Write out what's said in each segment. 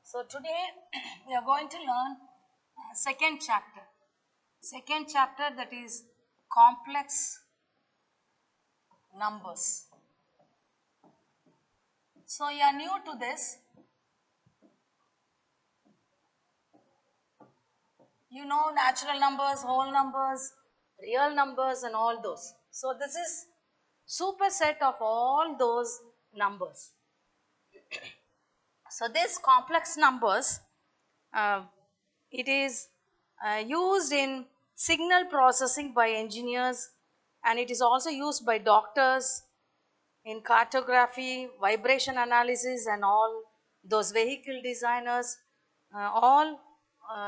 So today we are going to learn second chapter. Second chapter, that is complex numbers. So you are new to this. You know natural numbers, whole numbers, real numbers and all those. So this is superset of all those numbers. So these complex numbers, uh, it is used in signal processing by engineers, and it is also used by doctors in cartography, vibration analysis and all those vehicle designers, all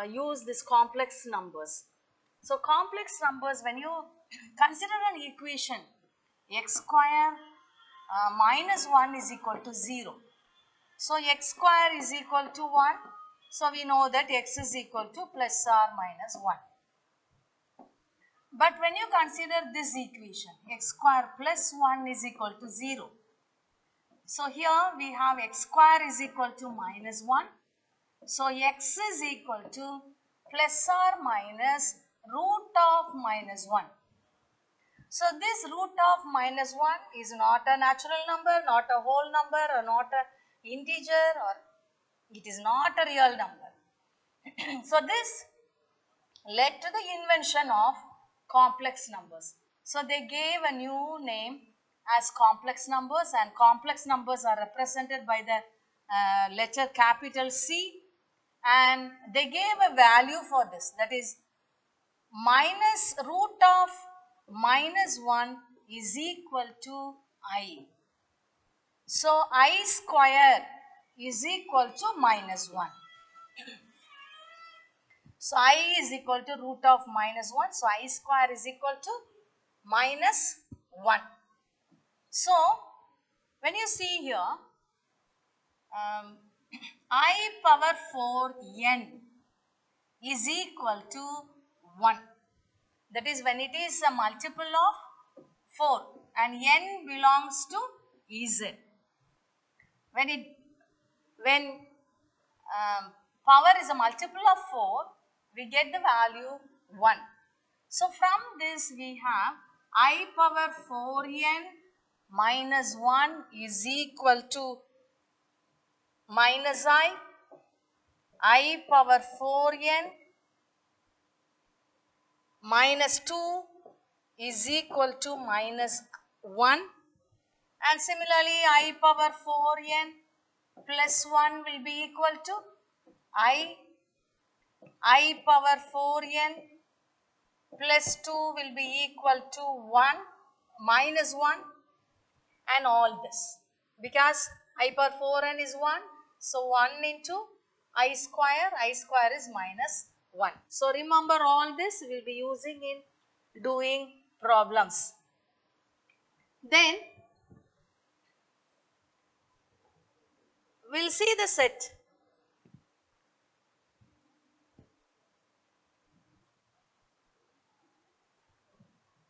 use these complex numbers. So complex numbers, when you consider an equation x square minus 1 is equal to 0. So x square is equal to 1. So we know that x is equal to plus or minus 1. But when you consider this equation, x square plus 1 is equal to 0. So here we have x square is equal to minus 1. So x is equal to plus or minus root of minus 1. So this root of minus 1 is not a natural number, not a whole number, or not an integer, or it is not a real number. So this led to the invention of complex numbers. So they gave a new name as complex numbers, and complex numbers are represented by the letter capital C, and they gave a value for this, that is minus root of minus 1 is equal to I. So I square is equal to minus 1. So I is equal to root of minus 1. So I square is equal to minus 1. So when you see here, I power 4 n is equal to 1. That is when it is a multiple of 4 and n belongs to z. When power is a multiple of 4, we get the value 1. So from this we have I power 4n minus 1 is equal to minus I power 4n minus 2 is equal to minus 1, and similarly I power 4n plus 1 will be equal to I power 4n plus 2 will be equal to 1 minus 1, and all this because I power 4n is 1. So 1 into I square is minus 1. So remember, all this we will be using in doing problems. Then we will see the set.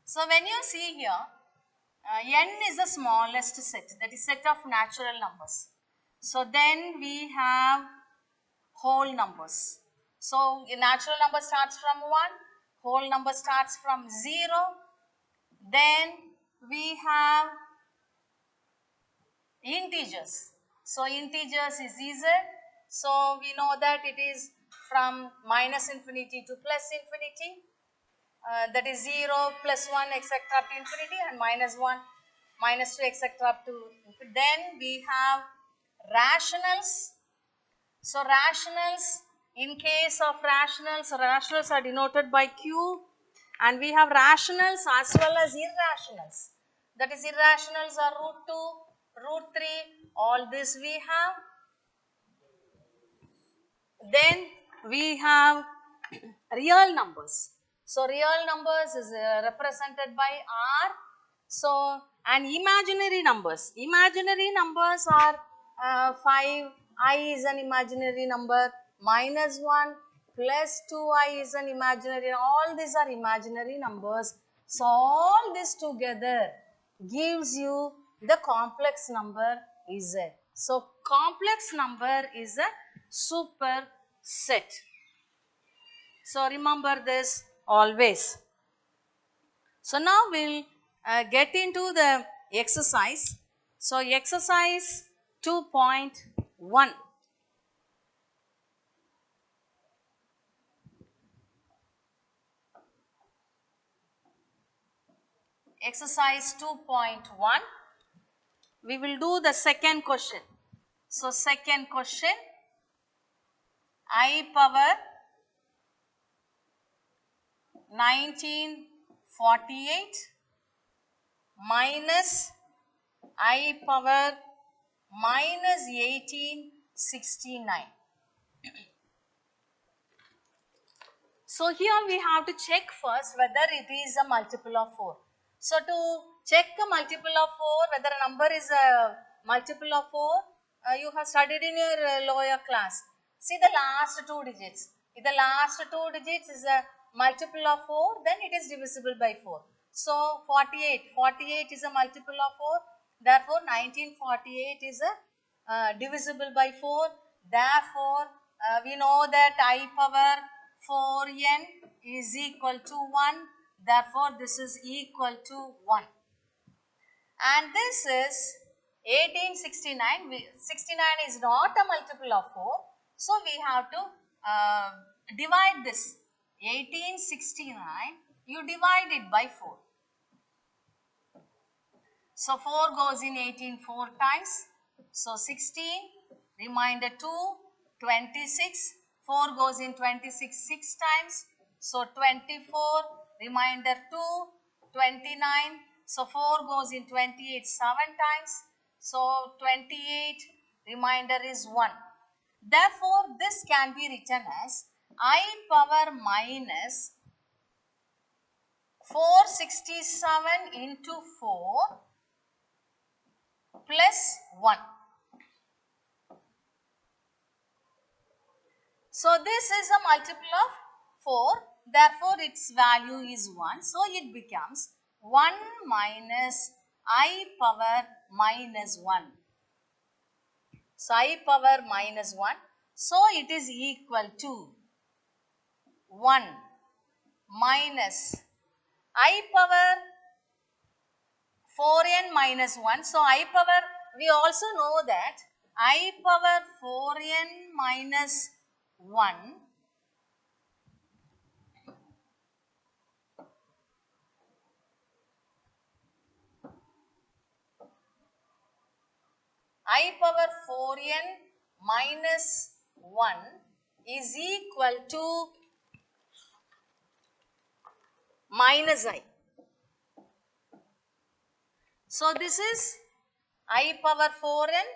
So when you see here, n is the smallest set, that is set of natural numbers. So then we have whole numbers. So a natural number starts from 1, whole number starts from 0. Then we have integers. So integers is z. So we know that it is from minus infinity to plus infinity. That is 0, plus 1, etc. up to infinity, and minus 1, minus 2, etc. up to infinity. Then we have rationals. So rationals, in case of rationals, rationals are denoted by Q, and we have rationals as well as irrationals. That is, irrationals are root 2, root 3, all this we have. Then we have real numbers. So real numbers is represented by R. So, and imaginary numbers. Imaginary numbers are 5, I is an imaginary number, minus 1, plus 2i is an imaginary, all these are imaginary numbers. So all this together gives you the complex number Z. So complex number is a superset. So remember this always. So now we'll get into the exercise. So exercise 2.1. Exercise 2.1. We will do the second question. So second question, I power 1948 minus I power minus 1869. So here we have to check first whether it is a multiple of 4. So to check a multiple of 4, whether a number is a multiple of 4, you have studied in your lower class. See the last two digits. If the last two digits is a multiple of 4, then it is divisible by 4. So 48 is a multiple of 4. Therefore 1948 is a divisible by 4. Therefore we know that I power 4n is equal to 1. Therefore this is equal to 1. And this is 1869. 69 is not a multiple of 4. So we have to divide this. 1869, you divide it by 4. So 4 goes in 18 4 times. So 16, remainder 2, 26. 4 goes in 26 6 times. So 24, remainder 2, 29. So 4 goes in 28 7 times. So 28, remainder is 1. Therefore, this can be written as I power minus 467 into 4 plus 1. So this is a multiple of 4. Therefore, its value is 1. So it becomes 1 minus I power minus 1. So I power minus 1. So it is equal to 1 minus I power 4n minus 1. So I power, we also know that I power 4n minus 1 I power 4n minus 1 is equal to minus I. So this is I power 4n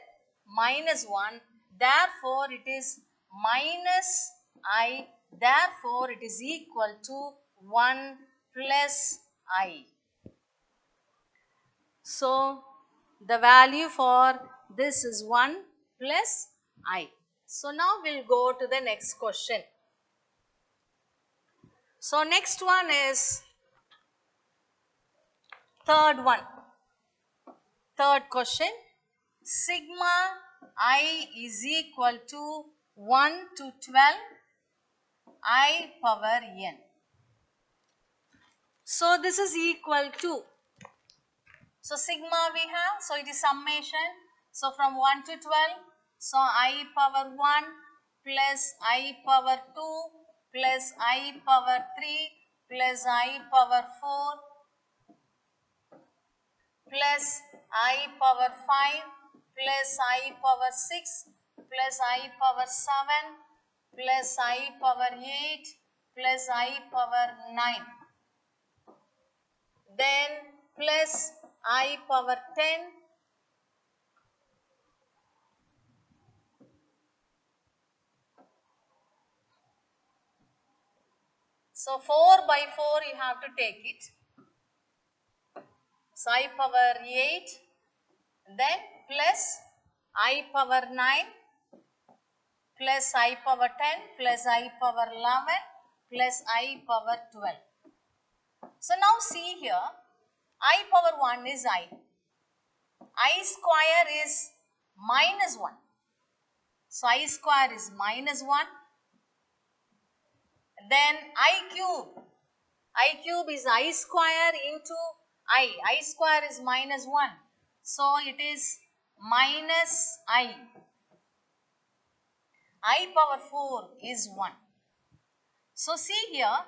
minus 1. Therefore, it is minus I. Therefore, it is equal to 1 plus I. So, the value for this is 1 plus I. So, now we will go to the next question. So, next one is third one. Third question. Sigma I is equal to 1 to 12 I power n. So, this is equal to, so sigma we have, so it is summation. So, from 1 to 12, so I power 1 plus I power 2 plus I power 3 plus I power 4 plus I power 5 plus I power 6 plus I power 7 plus I power 8 plus I power 9. Then plus I power 10 . So 4 by 4 you have to take it. So I power 8, then plus I power 9 plus I power 10 plus I power 11 plus I power 12. So now see here, I power 1 is I square is minus 1. So I square is minus 1. Then I cube is I square into I square is minus 1. So it is minus I power 4 is 1. So see here,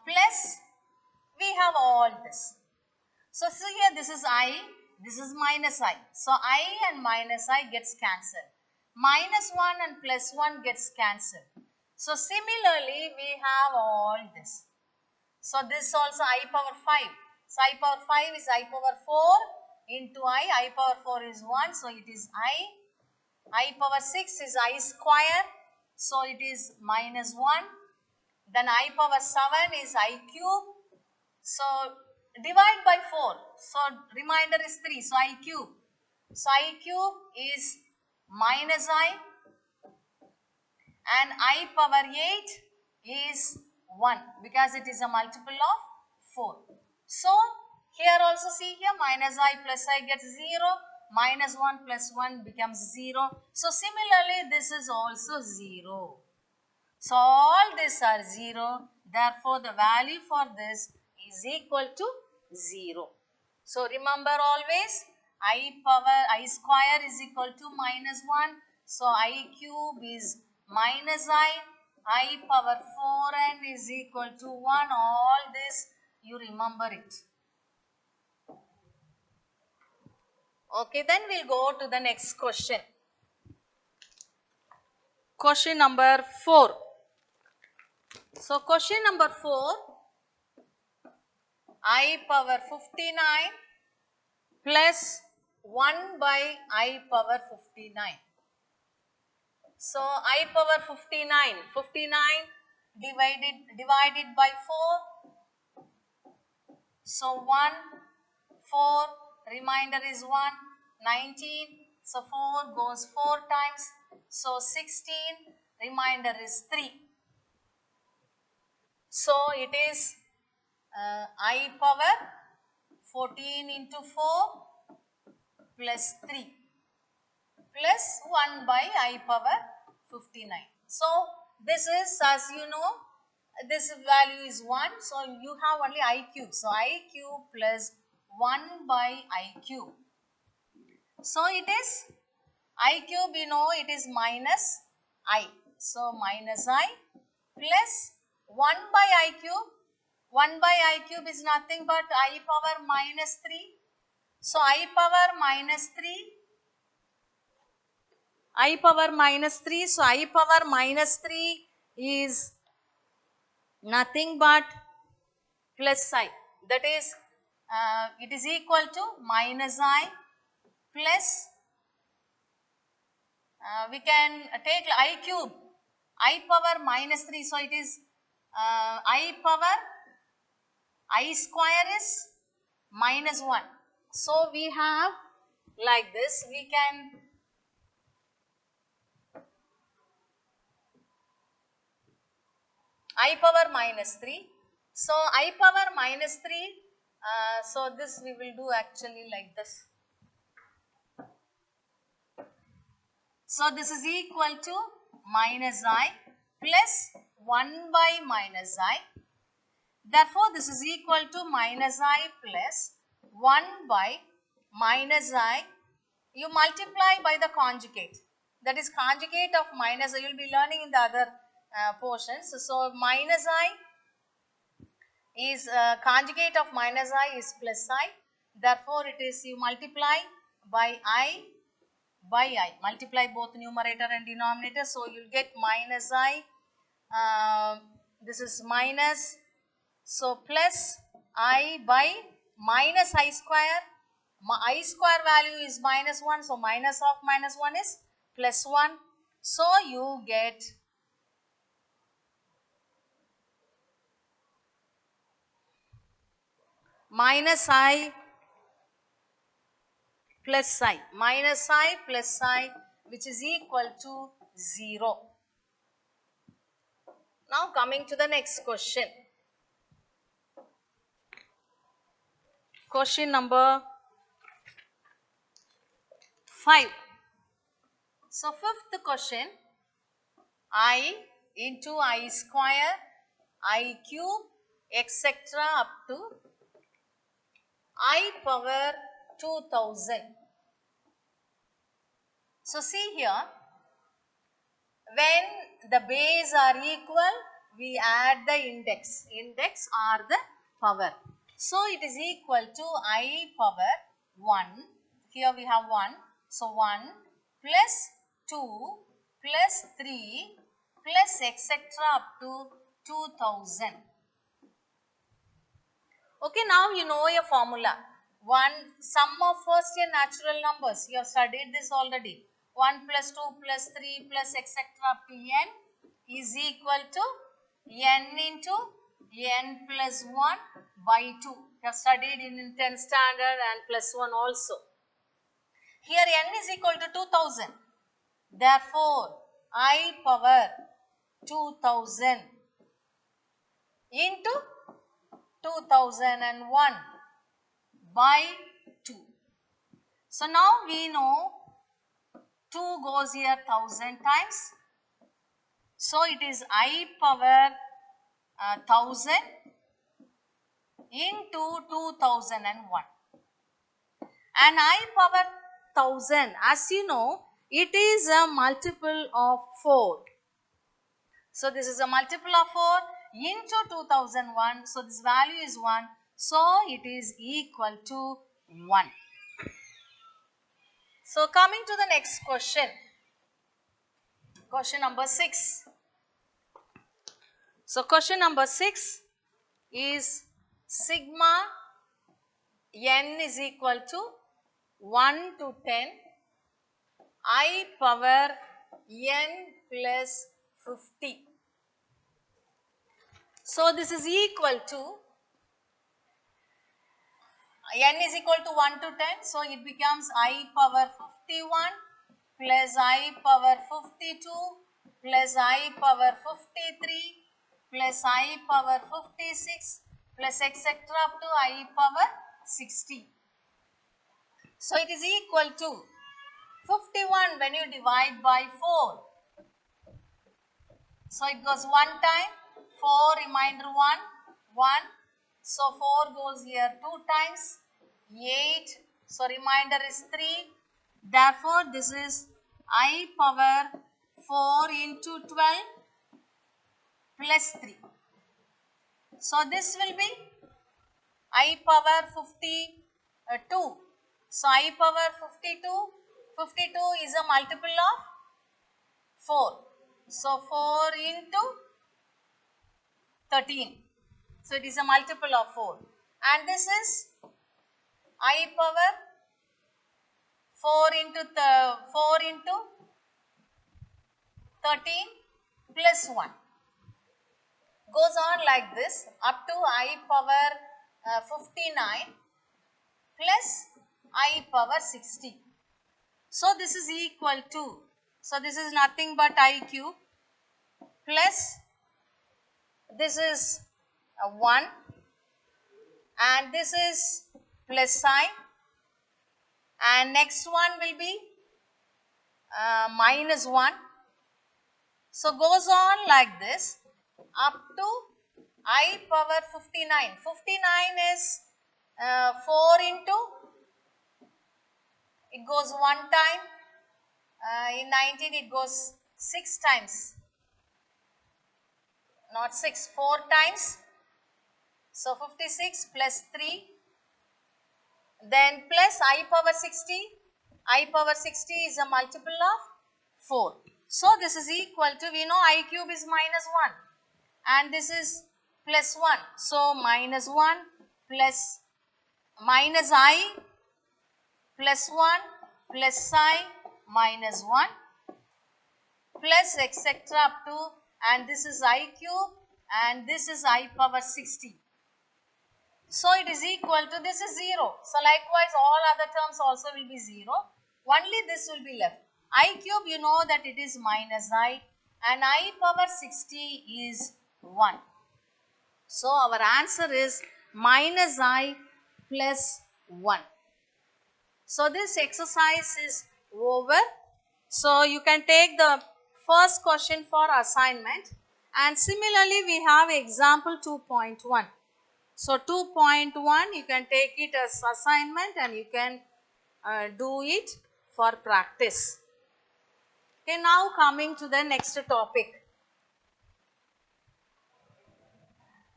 plus we have all this. So see here, this is I, this is minus I. So I and minus I gets cancelled. Minus 1 and plus 1 gets cancelled. So similarly, we have all this. So this also I power 5. So I power 5 is I power 4 into I power 4 is 1. So it is I power 6 is I square. So it is minus 1. Then I power 7 is I cube. So divide by 4. So remainder is 3. So I cube. So I cube is minus I and I power 8 is 1 because it is a multiple of 4. So here also see here minus I plus I gets 0. Minus 1 plus 1 becomes 0. So similarly this is also 0. So all these are 0. Therefore the value for this is equal to 0. So remember always I square is equal to minus 1. So I cube is minus I power 4n is equal to 1. All this you remember it. Okay, then we'll go to the next question. Question number 4. So question number 4, I power 59 plus 1 by I power 59. So I power 59 divided by 4. So 1, 4, remainder is 1, 19. So 4 goes 4 times. So 16, remainder is 3. So it is I power 14 into 4 plus 3 plus 1 by I power 59. So this is, as you know, this value is 1. So you have only I cube. So I cube plus 1 by I cube. So it is I cube, you know, it is minus I. So minus I plus 1 by I cube. 1 by I cube is nothing but I power minus 3. So I power minus 3. I power minus 3. So I power minus 3 is nothing but plus I. That is, it is equal to minus I plus, we can take I cube. I power minus 3. So it is I power I square is minus 1. So we have like this. We can I power minus 3. So I power minus 3. So this we will do actually like this. So this is equal to minus I plus 1 by minus I. Therefore, this is equal to minus I plus 1 by minus I. You multiply by the conjugate. That is conjugate of minus I. You will be learning in the other portions. So minus I is conjugate of minus I is plus I. Therefore, it is you multiply by I by I. Multiply both numerator and denominator. So, you will get minus I. This is minus. So, plus I by minus I square. I square value is minus 1. So, minus of minus 1 is plus 1. So, you get minus I plus I. Minus I plus I, which is equal to 0. Now, coming to the next question. Question number 5. So fifth question, I into I square, I cube, etc. up to I power 2000. So see here, when the base are equal, we add the index. Index are the power. So it is equal to I power 1. Here we have 1. So 1 plus 2 plus 3 plus etc. up to 2000. Okay, now you know your formula. Sum of first year natural numbers. You have studied this already. 1 plus 2 plus 3 plus etc. up to n is equal to n into n plus 1 by 2. You have studied in 10th standard and plus 1 also. Here n is equal to 2000. Therefore, I power 2000 into 2001 by 2. So now we know 2 goes here 1000 times. So it is I power 1000 into 2001. And I power 1000, as you know, it is a multiple of 4. So this is a multiple of 4 into 2001. So this value is 1. So it is equal to 1. So coming to the next question. Question number 6. So question number 6 is sigma n is equal to 1 to 10 I power n plus 50. So this is equal to n is equal to 1 to 10. So it becomes I power 51 plus I power 52 plus I power 53 plus I power 56 plus etc. up to I power 60. So it is equal to 51 when you divide by 4. So it goes 1 time, 4 remainder 1, 1. So 4 goes here 2 times, 8. So remainder is 3. Therefore this is I power 4 into 12 plus 3. So this will be I power 52. So I power 52. 52 is a multiple of 4. So 4 into 13. So it is a multiple of 4. And this is I power 4 into 13 plus 1. Goes on like this up to I power 59 plus I power 60. So this is equal to, so this is nothing but I cube plus this is 1 and this is plus sign and next one will be minus 1. So goes on like this up to I power 59. 59 is 4 into, it goes 1 time, in 19 it goes 6 times, not 6, 4 times. So 56 plus 3, then plus I power 60. I power 60 is a multiple of 4. So this is equal to, we know I cube is minus 1 and this is plus 1. So minus 1 plus minus I plus 1 plus I minus 1 plus etc. up to, and this is I cube and this is I power 60. So it is equal to, this is 0. So likewise all other terms also will be 0. Only this will be left. I cube, you know that it is minus I and I power 60 is 1. So our answer is minus I plus 1. So this exercise is over. So you can take the first question for assignment, and similarly we have example 2.1. So 2.1 you can take it as assignment and you can do it for practice. Okay, now coming to the next topic.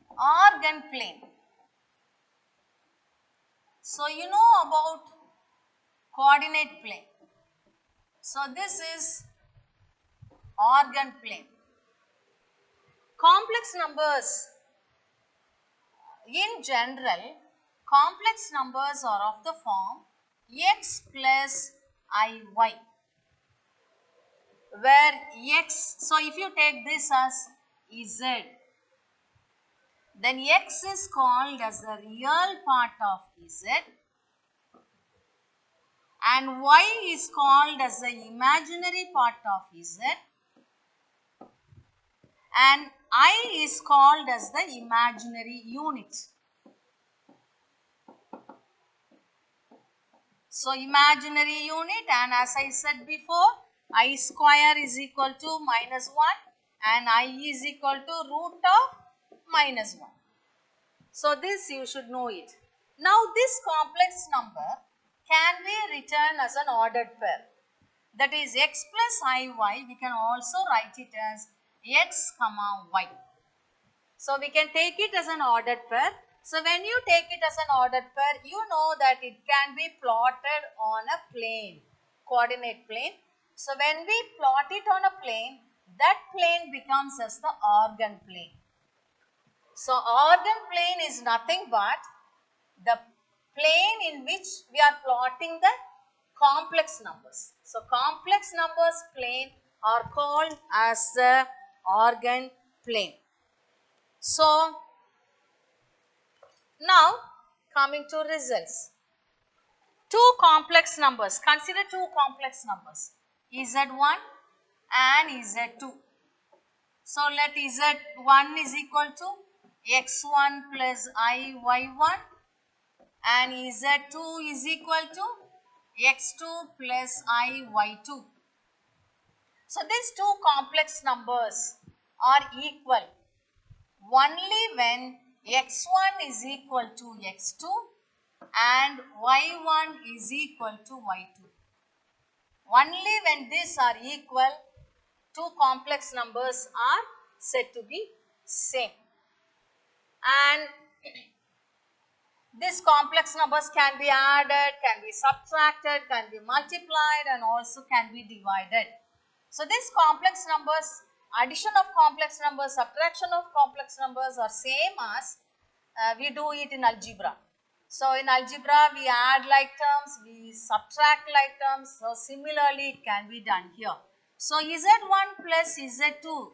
Organ plane. So you know about coordinate plane. So this is organ plane. Complex numbers. In general, complex numbers are of the form x plus iy, where x, so if you take this as z, then x is called as the real part of z and y is called as the imaginary part of z and I is called as the imaginary unit. So imaginary unit, and as I said before, I square is equal to minus 1 and I is equal to root of minus 1. So this you should know it. Now this complex number can be written as an ordered pair. That is x plus iy, we can also write it as x comma y. So we can take it as an ordered pair. So when you take it as an ordered pair, you know that it can be plotted on a plane, coordinate plane. So when we plot it on a plane, that plane becomes as the organ plane. So organ plane is nothing but the plane in which we are plotting the complex numbers. So complex numbers plane are called as the organ plane. So now coming to results. Two complex numbers. Consider two complex numbers, z1 and z2. So let z1 is equal to x1 plus iy1 and z2 is equal to x2 plus iy2. So these two complex numbers are equal only when x1 is equal to x2 and y1 is equal to y2. Only when these are equal, two complex numbers are said to be same. And these complex numbers can be added, can be subtracted, can be multiplied and also can be divided. So these complex numbers, addition of complex numbers, subtraction of complex numbers are same as we do it in algebra. So in algebra we add like terms, we subtract like terms. So similarly it can be done here. So z1 plus z2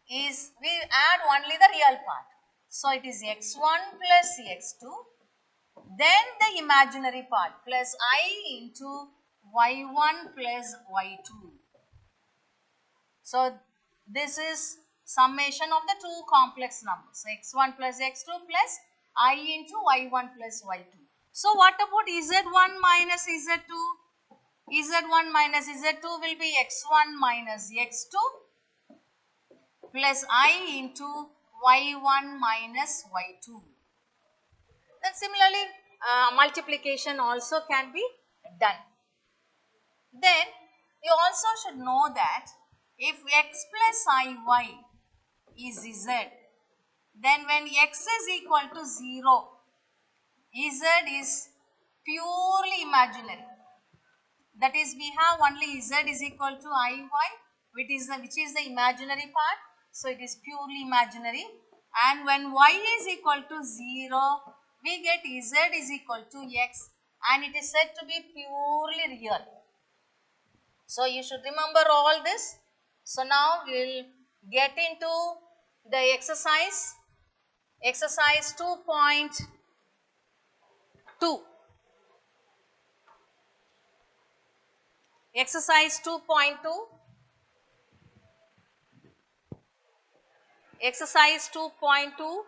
is, we add only the real part. So it is x1 plus x2, then the imaginary part plus I into y1 plus y2. So this is summation of the two complex numbers, x1 plus x2 plus I into y1 plus y2. So what about z1 minus z2? z1 minus z2 will be x1 minus x2 plus I into y1 minus y2. Then similarly multiplication also can be done. Then you also should know that if x plus iy is z, then when x is equal to 0, z is purely imaginary. That is, we have only z is equal to iy, which is the imaginary part. So it is purely imaginary. And when y is equal to 0, we get z is equal to x and it is said to be purely real. So you should remember all this. So now we will get into the exercise 2.2. Exercise 2.2. Exercise 2.2.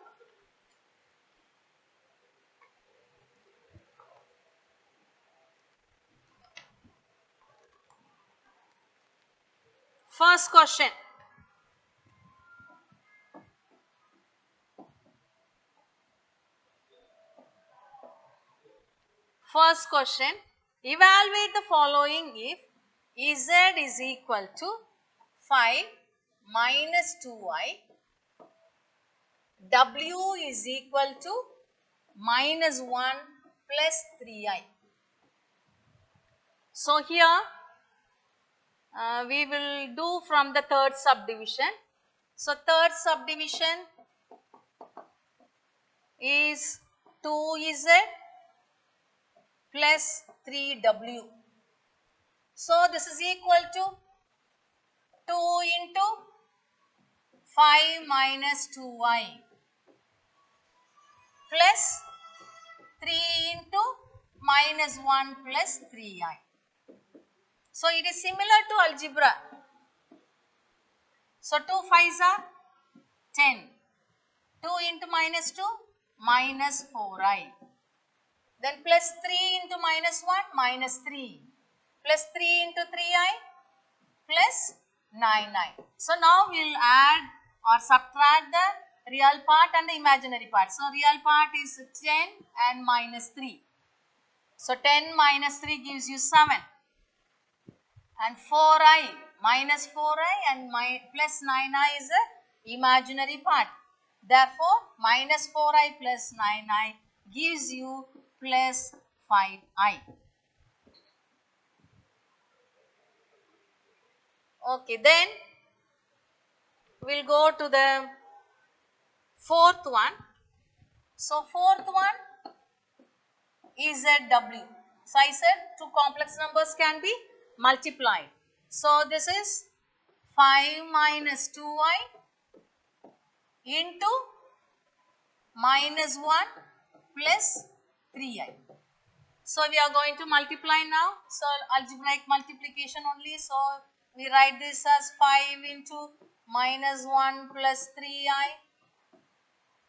First question. First question, evaluate the following if Z is equal to 5 minus 2i, W is equal to minus 1 plus 3i. So here we will do from the third subdivision. So third subdivision is 2z plus 3w. So this is equal to 2 into 5 minus 2i plus 3 into minus 1 plus 3i. So it is similar to algebra. So 2 5s are 10. 2 into minus 2 minus 4i. Then plus 3 into minus 1 minus 3. Plus 3 into 3i plus 9i. So now we will add or subtract the real part and the imaginary part. So real part is 10 and minus 3. So 10 minus 3 gives you 7. And 4i minus 4i and plus 9i is the imaginary part. Therefore, minus 4i plus 9i gives you plus 5i. Okay, then we will go to the fourth one. So, fourth one is ZW. So, I said two complex numbers can be multiplied. So, this is 5 minus 2i into minus 1 plus 3i. So, we are going to multiply now. So, algebraic multiplication only. So, we write this as 5 into minus 1 plus 3i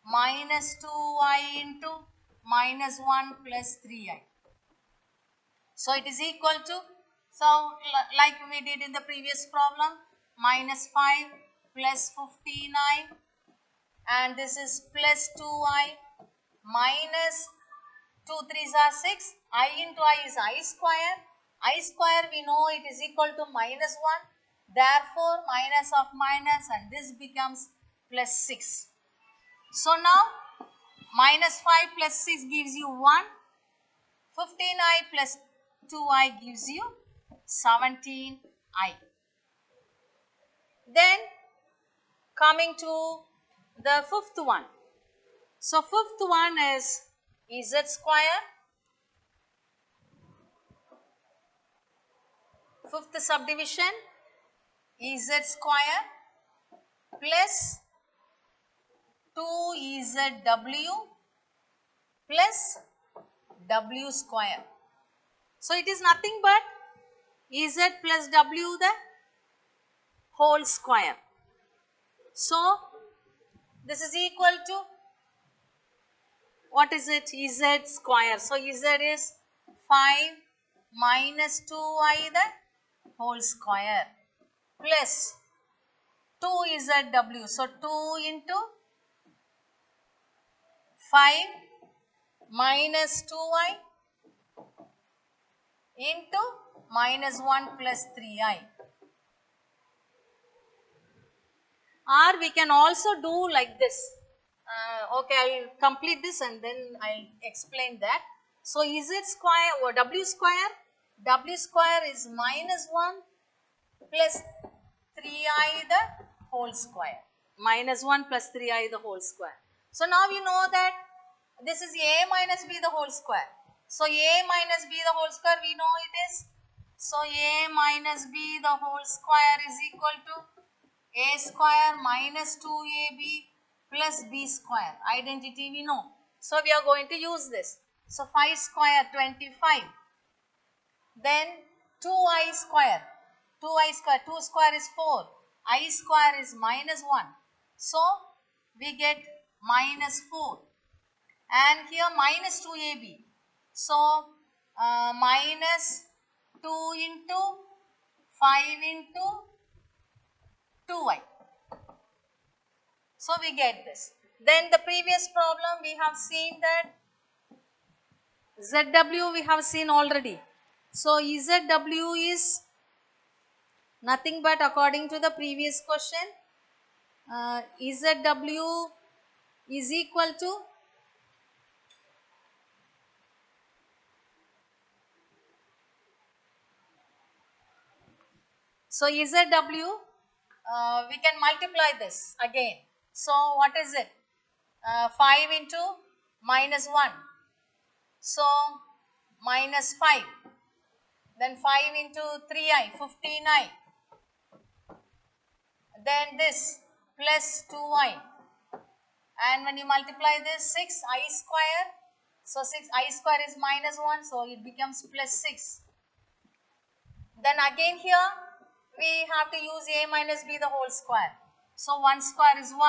minus 2i into minus 1 plus 3i. So, it is equal to, so like we did in the previous problem, minus 5 plus 15i and this is plus 2i minus 2 3s are 6, I into I is I square we know it is equal to minus 1, therefore minus of minus and this becomes plus 6. So now minus 5 plus 6 gives you 1, 15i plus 2i gives you 17i. Then coming to the fifth one. So fifth one is Z square. Fifth subdivision Z square plus 2ZW plus W square. So it is nothing but Z plus W the whole square. So this is equal to, what is it? Z square. So Z is 5 minus 2i the whole square plus 2ZW. So 2 into 5 minus 2i into minus 1 plus 3i. Or we can also do like this. Okay, I will complete this and then I will explain that. So, Z square or W square is minus 1 plus 3i the whole square. Minus 1 plus 3i the whole square. So, now you know that this is a minus b the whole square. So, a minus b the whole square we know it is. So, a minus b the whole square is equal to a square minus 2ab plus b square. Identity we know. So, we are going to use this. So, 5 square 25. Then 2i square. 2 square is 4. I square is minus 1. So, we get minus 4. And here minus 2ab. So, minus 2 into 5 into 2y. So we get this. Then the previous problem we have seen that ZW we have seen already. So ZW is nothing but according to the previous question, ZW is equal to ZW, we can multiply this again. So what is it? 5 into minus 1. So minus 5. Then 5 into 3i, 15i. Then this plus 2i. And when you multiply this, 6i square. So 6i square is minus 1. So it becomes plus 6. Then again here, we have to use a minus b the whole square. So 1 square is 1.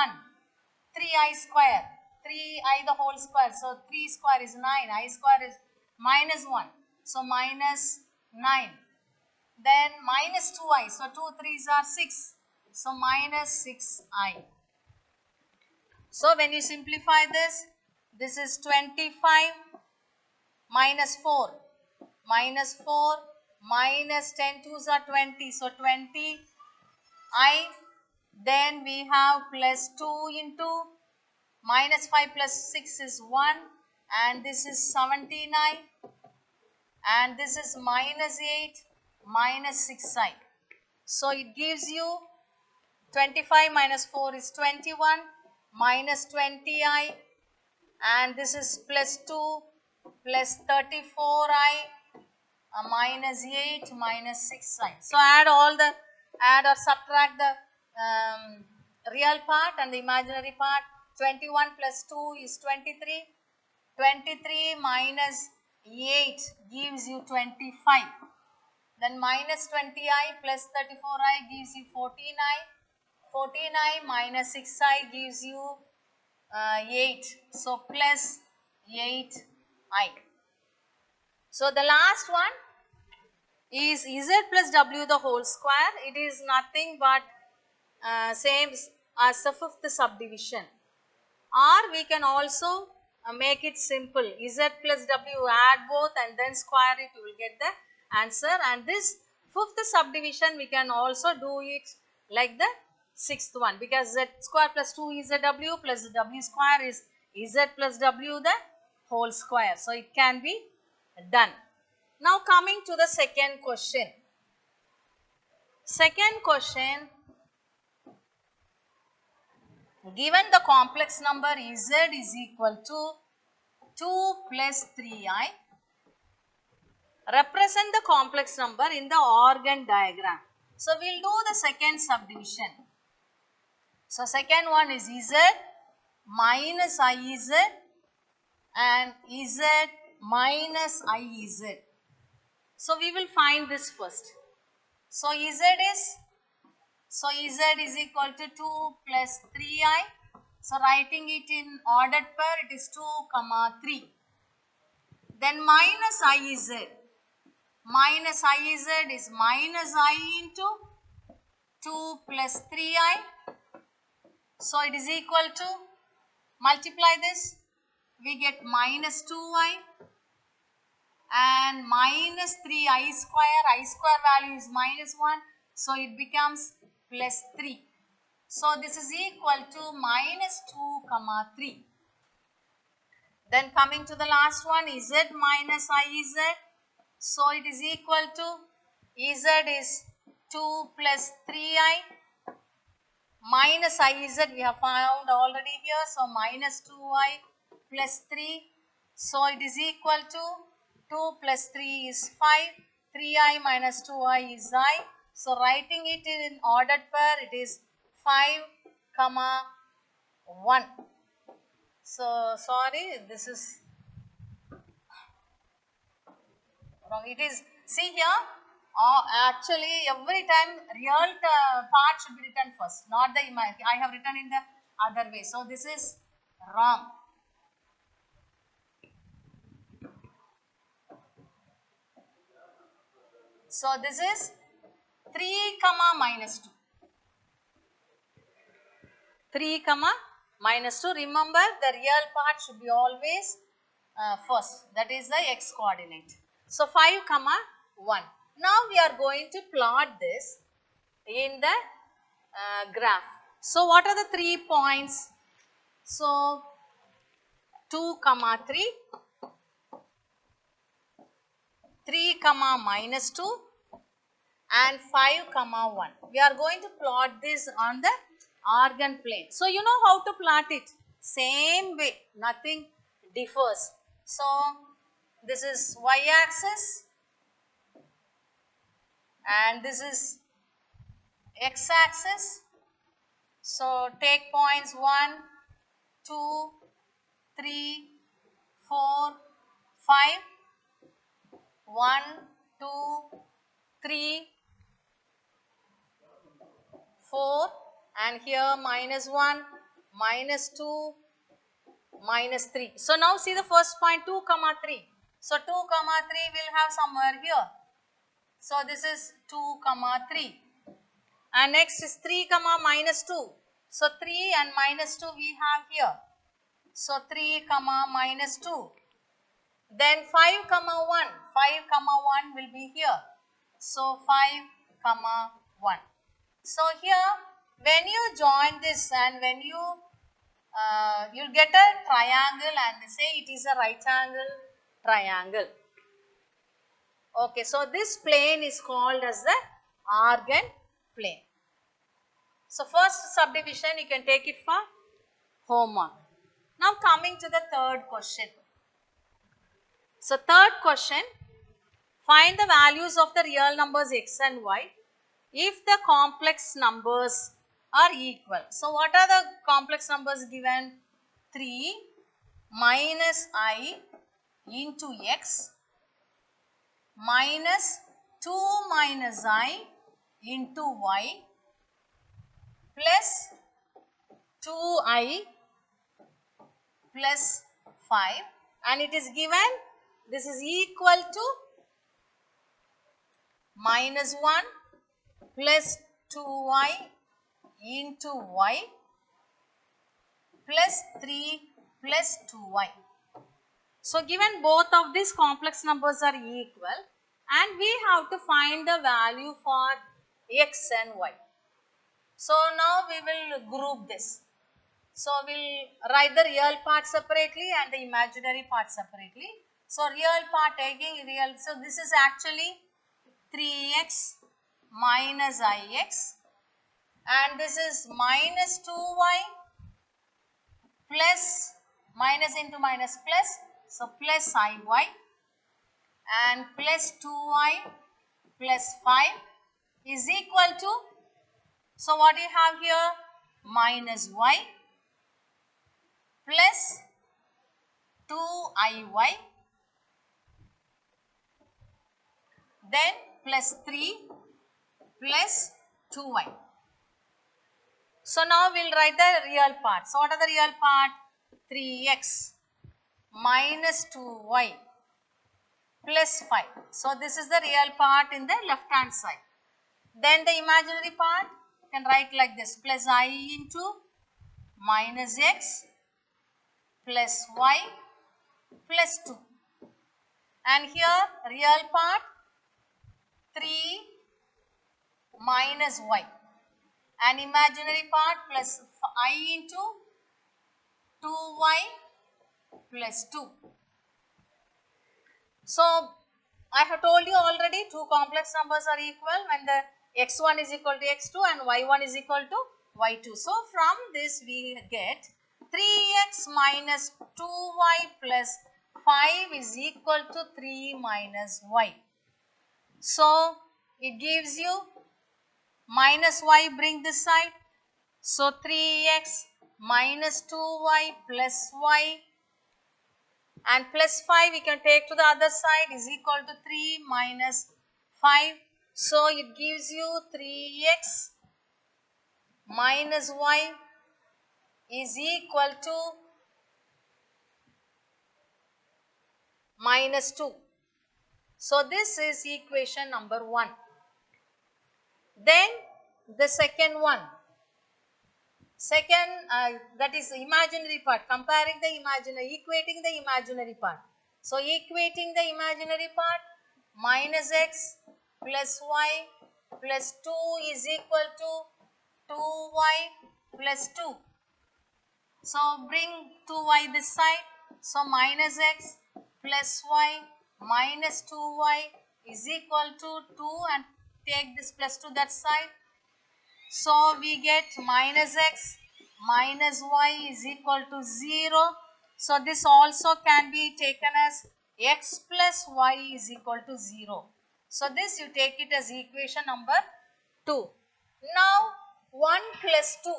3i square. 3i the whole square. So 3 square is 9. I square is minus 1. So minus 9. Then minus 2i. So 2 3s are 6. So minus 6i. So when you simplify this, this is 25 minus 4. Minus 4 minus 10 2s are 20. So 20i. Then we have plus 2 into minus 5 plus 6 is 1. And this is 17i. And this is minus 8 minus 6i. So it gives you 25 minus 4 is 21 minus 20i, and this is plus 2 plus 34i minus 8 minus 6i. So add or subtract the real part and the imaginary part. 21 plus 2 is 23. 23 minus 8 gives you 25. Then minus 20i plus 34i gives you 14i. 14i minus 6i gives you 8. So plus 8i. So the last one is z plus w the whole square. It is nothing but same as the fifth subdivision. Or we can also make it simple. Z plus w, add both and then square it, you will get the answer. And this fifth subdivision we can also do it like the sixth one, because z square plus 2 is w plus w square is z plus w the whole square. So it can be done. Now coming to the second question. Second question, given the complex number z is equal to 2 plus 3i, represent the complex number in the organ diagram. So we will do the second subdivision. So second one is z minus iz and z minus iz. So we will find this first. So z is equal to 2 plus 3i. So writing it in ordered pair, it is 2 comma 3. Then minus iz. Minus iz is minus I into 2 plus 3i. So it is equal to, multiply this, we get minus 2i and minus 3i square. I square value is minus 1. So it becomes plus 3. So this is equal to minus 2 comma 3. Then coming to the last one, z minus iz. So it is equal to, z is 2 plus 3i minus iz we have found already here. So minus 2i plus 3. So it is equal to 2 plus 3 is 5. 3i minus 2i is I. So writing it in ordered pair, it is 5 comma 1. So sorry, this is wrong. It is, see here, actually every time real part should be written first, not the image. I have written in the other way. So this is wrong. So this is 3 comma minus 2. 3 comma minus 2. Remember, the real part should be always first, that is the x coordinate. So 5 comma 1. Now we are going to plot this in the graph. So what are the 3 points? So 2 comma 3, 3 comma minus 2 and 5 comma 1. We are going to plot this on the organ plane. So you know how to plot it. Same way, nothing differs. So this is y axis and this is x axis. So take points 1, 2, 3, 4, 5. 1, 2, 3, 4 and here minus 1, minus 2, minus 3. So now see the first point 2 comma 3. So 2 comma 3 will have somewhere here. So this is 2 comma 3 and next is 3 comma minus 2. So 3 and minus 2 we have here. So 3 comma minus 2. Then 5 comma 1. 5 comma 1 will be here. So 5 comma 1. So here when you join this and when you you'll get a triangle and say it is a right angle triangle. Okay, so this plane is called as the organ plane. So first subdivision you can take it for homework. Now coming to the third question. So third question, find the values of the real numbers x and y if the complex numbers are equal. So what are the complex numbers given? 3 minus I into x minus 2 minus I into y plus 2I plus 5 and it is given this is equal to minus 1 plus 2y into y plus 3 plus 2y. So given both of these complex numbers are equal and we have to find the value for x and y. So now we will group this. So we will write the real part separately and the imaginary part separately. So real part taking real, so this is actually 3x minus ix and this is minus 2y plus minus into minus plus, so plus iy and plus 2y plus 5 is equal to, so what do you have here? Minus y plus 2iy then plus 3 plus 2y. So now we will write the real part. So what are the real part? 3x minus 2y plus 5. So this is the real part in the left hand side. Then the imaginary part you can write like this, plus I into minus x plus y plus 2. And here real part 3 minus y and imaginary part plus I into 2y plus 2. So I have told you already two complex numbers are equal when the x1 is equal to x2 and y1 is equal to y2. So from this we get 3x minus 2y plus 5 is equal to 3 minus y. So it gives you minus y, bring this side. So 3x minus 2y plus y and plus 5 we can take to the other side is equal to 3 minus 5. So it gives you 3x minus y is equal to minus 2. So this is equation number 1. Then the second one. Second, that is imaginary part, comparing the imaginary, equating the imaginary part. So, equating the imaginary part, minus x plus y plus 2 is equal to 2y plus 2. So, bring 2y this side. So, minus x plus y minus 2y is equal to 2 and take this plus 2 that side. So, we get minus x minus y is equal to 0. So, this also can be taken as x plus y is equal to 0. So, this you take it as equation number 2. Now, 1 plus 2.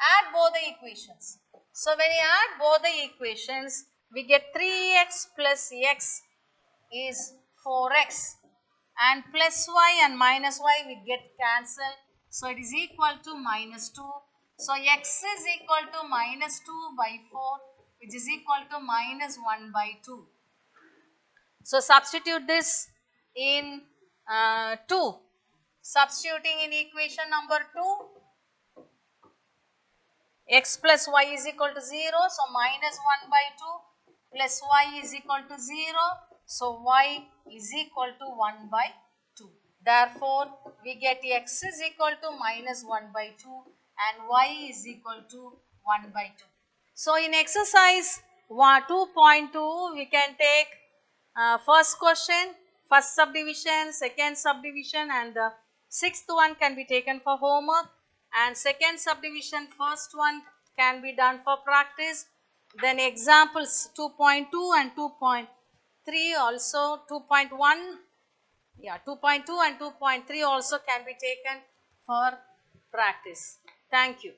Add both the equations. So, when you add both the equations, we get 3x plus x is 4x and plus y and minus y we get cancelled. So, it is equal to minus 2. So, x is equal to minus 2 by 4 which is equal to minus 1 by 2. So, substitute this in 2. Substituting in equation number 2, x plus y is equal to 0. So, minus 1 by 2 plus y is equal to 0. So, y is equal to 1 by 2. Therefore, we get x is equal to minus 1 by 2 and y is equal to 1 by 2. So, in exercise 2.2, we can take first question, first subdivision, second subdivision and the sixth one can be taken for homework and second subdivision, first one can be done for practice. Then examples 2.2 and 2.3 also 2.1, yeah 2.2 and 2.3 also can be taken for practice. Thank you.